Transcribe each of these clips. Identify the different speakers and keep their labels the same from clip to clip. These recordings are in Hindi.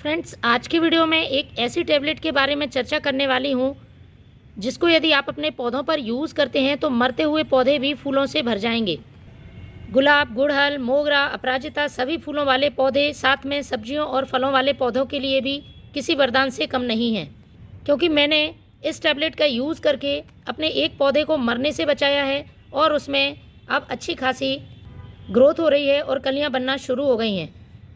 Speaker 1: फ्रेंड्स, आज की वीडियो में एक ऐसी टैबलेट के बारे में चर्चा करने वाली हूँ जिसको यदि आप अपने पौधों पर यूज़ करते हैं तो मरते हुए पौधे भी फूलों से भर जाएंगे। गुलाब, गुड़हल, मोगरा, अपराजिता सभी फूलों वाले पौधे, साथ में सब्जियों और फलों वाले पौधों के लिए भी किसी वरदान से कम नहीं हैं, क्योंकि मैंने इस टैबलेट का यूज़ करके अपने एक पौधे को मरने से बचाया है और उसमें अब अच्छी खासी ग्रोथ हो रही है और कलियाँ बनना शुरू हो गई हैं।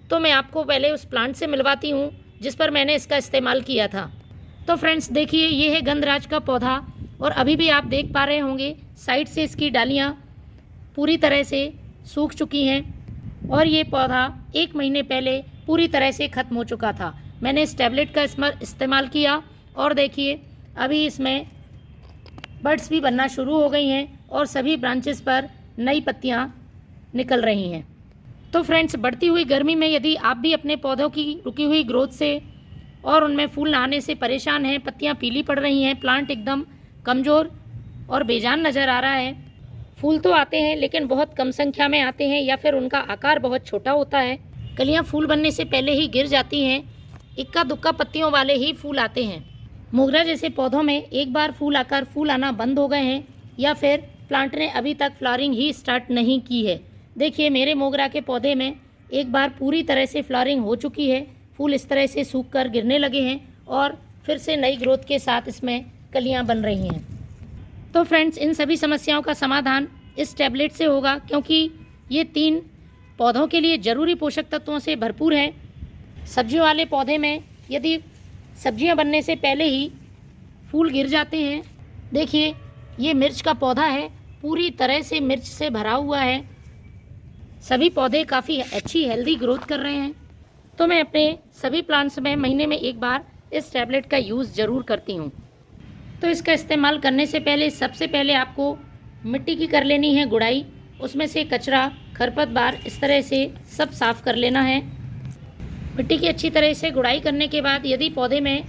Speaker 1: तो मैं आपको पहले उस प्लांट से मिलवाती हूँ जिस पर मैंने इसका इस्तेमाल किया था। तो फ्रेंड्स देखिए, ये है गंधराज का पौधा और अभी भी आप देख पा रहे होंगे साइड से इसकी डालियाँ पूरी तरह से सूख चुकी हैं और ये पौधा 1 महीने पहले पूरी तरह से ख़त्म हो चुका था। मैंने इस टैबलेट का इस्तेमाल किया और देखिए अभी इसमें बड्स भी बनना शुरू हो गई हैं और सभी ब्रांचेस पर नई पत्तियाँ निकल रही हैं। तो फ्रेंड्स, बढ़ती हुई गर्मी में यदि आप भी अपने पौधों की रुकी हुई ग्रोथ से और उनमें फूल ना आने से परेशान हैं, पत्तियां पीली पड़ रही हैं, प्लांट एकदम कमज़ोर और बेजान नज़र आ रहा है, फूल तो आते हैं लेकिन बहुत कम संख्या में आते हैं या फिर उनका आकार बहुत छोटा होता है, कलियां फूल बनने से पहले ही गिर जाती हैं, इक्का दुक्का पत्तियों वाले ही फूल आते हैं। मोगरा जैसे पौधों में एक बार फूल आकर फूल आना बंद हो गए हैं या फिर प्लांट ने अभी तक फ्लावरिंग ही स्टार्ट नहीं की है। देखिए मेरे मोगरा के पौधे में एक बार पूरी तरह से फ्लावरिंग हो चुकी है, फूल इस तरह से सूख कर गिरने लगे हैं और फिर से नई ग्रोथ के साथ इसमें कलियां बन रही हैं। तो फ्रेंड्स, इन सभी समस्याओं का समाधान इस टैबलेट से होगा, क्योंकि ये 3 पौधों के लिए ज़रूरी पोषक तत्वों से भरपूर है। सब्जियों वाले पौधे में यदि सब्जियां बनने से पहले ही फूल गिर जाते हैं, देखिए ये मिर्च का पौधा है, पूरी तरह से मिर्च से भरा हुआ है, सभी पौधे काफ़ी अच्छी हेल्दी ग्रोथ कर रहे हैं। तो मैं अपने सभी प्लांट्स में महीने में एक बार इस टैबलेट का यूज़ ज़रूर करती हूँ। तो इसका इस्तेमाल करने से पहले सबसे पहले आपको मिट्टी की कर लेनी है गुड़ाई, उसमें से कचरा, खरपतवार इस तरह से सब साफ़ कर लेना है। मिट्टी की अच्छी तरह से गुड़ाई करने के बाद यदि पौधे में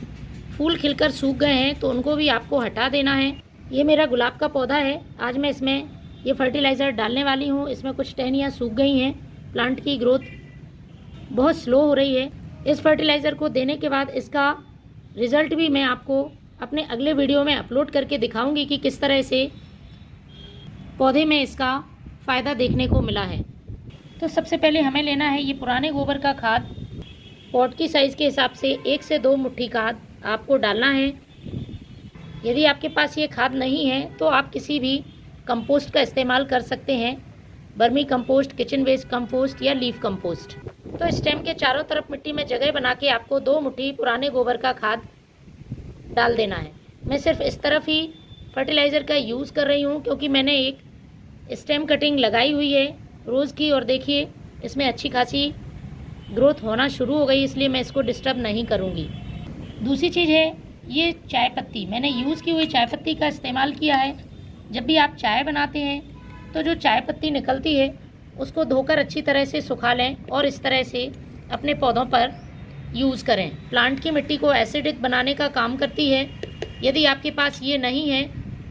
Speaker 1: फूल खिलकर सूख गए हैं तो उनको भी आपको हटा देना है। ये मेरा गुलाब का पौधा है, आज मैं इसमें ये फर्टिलाइज़र डालने वाली हूँ। इसमें कुछ टहनियाँ सूख गई हैं, प्लांट की ग्रोथ बहुत स्लो हो रही है। इस फर्टिलाइज़र को देने के बाद इसका रिज़ल्ट भी मैं आपको अपने अगले वीडियो में अपलोड करके दिखाऊंगी कि किस तरह से पौधे में इसका फ़ायदा देखने को मिला है। तो सबसे पहले हमें लेना है ये पुराने गोबर का खाद, पॉट की साइज़ के हिसाब से 1 से 2 मुट्ठी खाद आपको डालना है। यदि आपके पास ये खाद नहीं है तो आप किसी भी कंपोस्ट का इस्तेमाल कर सकते हैं, बर्मी कंपोस्ट, किचन वेस्ट कंपोस्ट या लीफ कंपोस्ट। तो स्टेम के चारों तरफ मिट्टी में जगह बना के आपको 2 मुट्ठी पुराने गोबर का खाद डाल देना है। मैं सिर्फ इस तरफ ही फर्टिलाइज़र का यूज़ कर रही हूँ क्योंकि मैंने एक स्टेम कटिंग लगाई हुई है रोज़ की और देखिए इसमें अच्छी खासी ग्रोथ होना शुरू हो गई, इसलिए मैं इसको डिस्टर्ब नहीं करूँगी। दूसरी चीज़ है ये चाय पत्ती, मैंने यूज़ की हुई चाय पत्ती का इस्तेमाल किया है। जब भी आप चाय बनाते हैं तो जो चाय पत्ती निकलती है उसको धोकर अच्छी तरह से सुखा लें और इस तरह से अपने पौधों पर यूज़ करें। प्लांट की मिट्टी को एसिडिक बनाने का काम करती है। यदि आपके पास ये नहीं है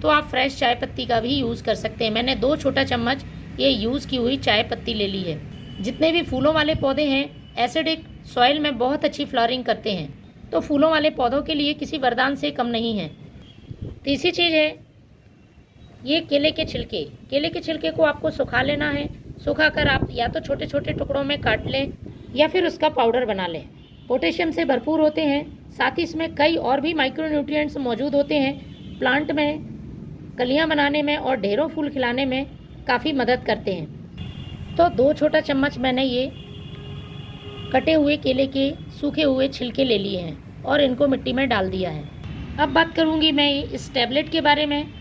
Speaker 1: तो आप फ्रेश चाय पत्ती का भी यूज़ कर सकते हैं। मैंने 2 छोटा चम्मच ये यूज़ की हुई चाय पत्ती ले ली है। जितने भी फूलों वाले पौधे हैं एसिडिक सॉइल में बहुत अच्छी फ्लावरिंग करते हैं, तो फूलों वाले पौधों के लिए किसी वरदान से कम नहीं है। तीसरी चीज़ है ये केले के छिलके। केले के छिलके को आपको सुखा लेना है। सुखाकर आप या तो छोटे छोटे टुकड़ों में काट लें या फिर उसका पाउडर बना लें। पोटेशियम से भरपूर होते हैं, साथ ही इसमें कई और भी माइक्रोन्यूट्रिएंट्स मौजूद होते हैं, प्लांट में कलियां बनाने में और ढेरों फूल खिलाने में काफ़ी मदद करते हैं। तो 2 छोटा चम्मच मैंने ये कटे हुए केले के सूखे हुए छिलके ले लिए हैं और इनको मिट्टी में डाल दिया है। अब बात करूँगी मैं इस टैबलेट के बारे में।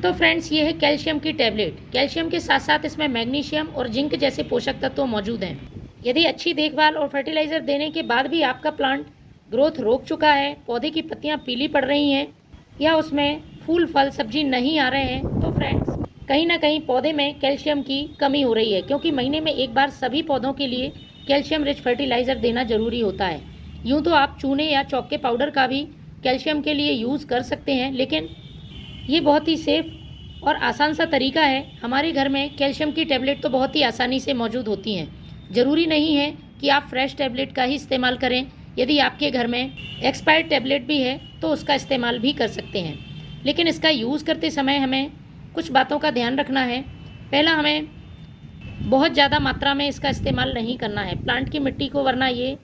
Speaker 1: तो फ्रेंड्स, ये है कैल्शियम की टैबलेट। कैल्शियम के साथ साथ इसमें मैग्नीशियम और जिंक जैसे पोषक तत्व मौजूद हैं। यदि अच्छी देखभाल और फर्टिलाइज़र देने के बाद भी आपका प्लांट ग्रोथ रोक चुका है, पौधे की पत्तियां पीली पड़ रही हैं या उसमें फूल फल सब्जी नहीं आ रहे हैं, तो फ्रेंड्स कहीं ना कहीं पौधे में कैल्शियम की कमी हो रही है, क्योंकि महीने में एक बार सभी पौधों के लिए कैल्शियम रिच फर्टिलाइज़र देना ज़रूरी होता है। यूँ तो आप चूने या चौके पाउडर का भी कैल्शियम के लिए यूज़ कर सकते हैं, लेकिन ये बहुत ही सेफ़ और आसान सा तरीका है। हमारे घर में कैल्शियम की टैबलेट तो बहुत ही आसानी से मौजूद होती हैं। ज़रूरी नहीं है कि आप फ्रेश टैबलेट का ही इस्तेमाल करें यदि आपके घर में एक्सपायर्ड टैबलेट भी है तो उसका इस्तेमाल भी कर सकते हैं, लेकिन इसका यूज़ करते समय हमें कुछ बातों का ध्यान रखना है। पहला, हमें बहुत ज़्यादा मात्रा में इसका इस्तेमाल नहीं करना है प्लांट की मिट्टी को, वरना ये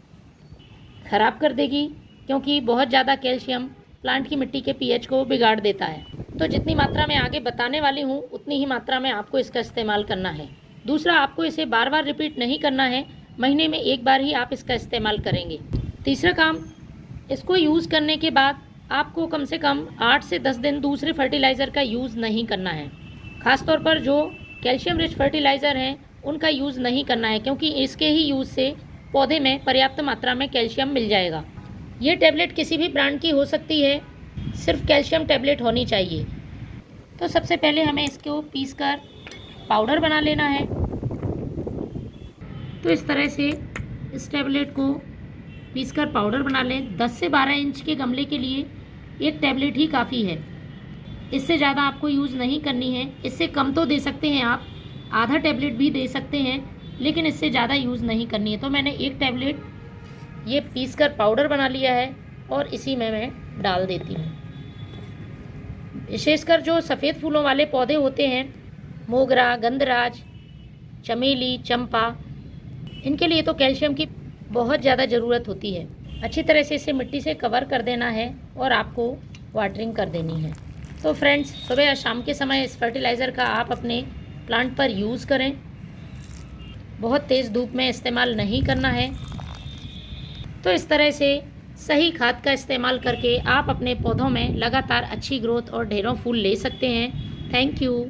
Speaker 1: ख़राब कर देगी, क्योंकि बहुत ज़्यादा कैल्शियम प्लांट की मिट्टी के पीएच को बिगाड़ देता है। तो जितनी मात्रा में आगे बताने वाली हूँ उतनी ही मात्रा में आपको इसका इस्तेमाल करना है। दूसरा, आपको इसे बार बार रिपीट नहीं करना है, महीने में एक बार ही आप इसका इस्तेमाल करेंगे। तीसरा काम, इसको यूज़ करने के बाद आपको कम से कम 8 से 10 दिन दूसरे फर्टिलाइज़र का यूज़ नहीं करना है। ख़ासतौर पर जो कैल्शियम रिच फर्टिलाइज़र हैं उनका यूज़ नहीं करना है, क्योंकि इसके ही यूज़ से पौधे में पर्याप्त मात्रा में कैल्शियम मिल जाएगा। ये टैबलेट किसी भी ब्रांड की हो सकती है, सिर्फ कैल्शियम टैबलेट होनी चाहिए। तो सबसे पहले हमें इसको पीसकर पाउडर बना लेना है। तो इस तरह से इस टैबलेट को पीसकर पाउडर बना लें। 10 से 12 इंच के गमले के लिए एक टैबलेट ही काफ़ी है, इससे ज़्यादा आपको यूज़ नहीं करनी है। इससे कम तो दे सकते हैं आप, आधा टैबलेट भी दे सकते हैं, लेकिन इससे ज़्यादा यूज़ नहीं करनी है। तो मैंने एक टैबलेट ये पीसकर पाउडर बना लिया है और इसी में मैं डाल देती हूँ। विशेषकर जो सफ़ेद फूलों वाले पौधे होते हैं, मोगरा, गंधराज, चमेली, चंपा, इनके लिए तो कैल्शियम की बहुत ज़्यादा ज़रूरत होती है। अच्छी तरह से इसे मिट्टी से कवर कर देना है और आपको वाटरिंग कर देनी है। तो फ्रेंड्स, सुबह या शाम के समय इस फर्टिलाइज़र का आप अपने प्लांट पर यूज़ करें। बहुत तेज़ धूप में इस्तेमाल नहीं करना है। तो इस तरह से सही खाद का इस्तेमाल करके आप अपने पौधों में लगातार अच्छी ग्रोथ और ढेरों फूल ले सकते हैं। Thank you.